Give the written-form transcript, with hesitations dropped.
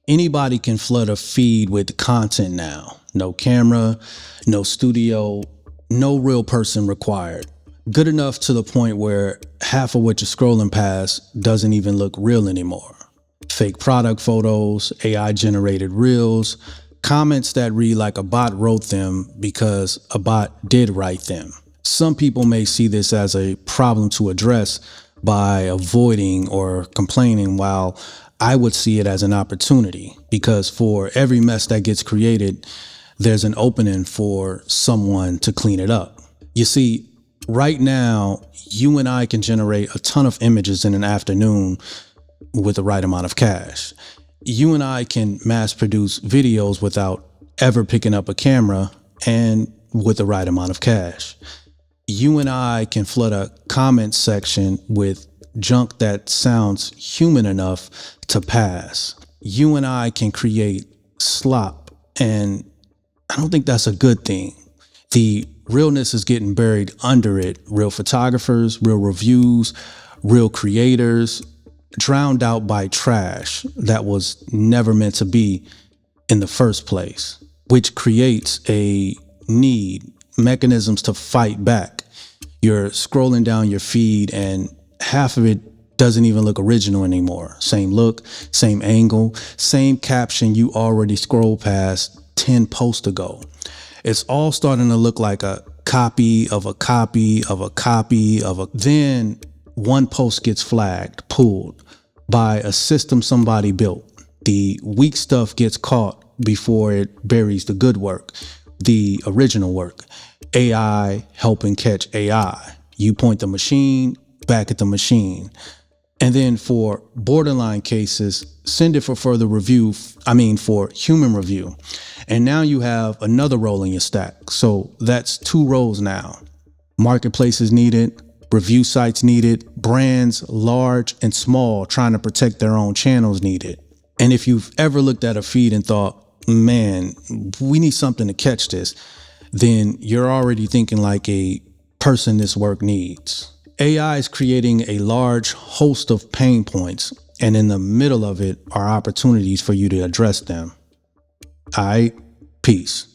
Anybody can flood a feed with content now. No camera, no studio, no real person required. Good enough to the point where half of what you're scrolling past doesn't even look real anymore. Fake product photos, AI generated reels, comments that read like a bot wrote them because a bot did write them. Some people may see this as a problem to address by avoiding or complaining, while I would see it as an opportunity, because for every mess that gets created, there's an opening for someone to clean it up. You see, right now, you and I can generate a ton of images in an afternoon with the right amount of cash. You and I can mass produce videos without ever picking up a camera and with the right amount of cash. You and I can flood a comment section with junk that sounds human enough to pass. You and I can create slop, and I don't think that's a good thing. The realness is getting buried under it. Real photographers, real reviews, real creators, drowned out by trash that was never meant to be in the first place, which creates a need, mechanisms to fight back. You're scrolling down your feed and half of it doesn't even look original anymore. Same look, same angle, same caption you already scrolled past 10 posts ago. It's all starting to look like a copy of a copy of a copy of a. Then one post gets flagged, pulled by a system somebody built. The weak stuff gets caught before it buries the good work, the original work. AI helping catch AI. You point the machine back at the machine. And then for borderline cases, send it for further review. For human review. And now you have another role in your stack. So that's 2 roles now. Marketplaces need it. Review sites need it. Brands, large and small, trying to protect their own channels need it. And if you've ever looked at a feed and thought, man, we need something to catch this, then you're already thinking like a person this work needs. AI is creating a large host of pain points, and in the middle of it are opportunities for you to address them. All right, peace.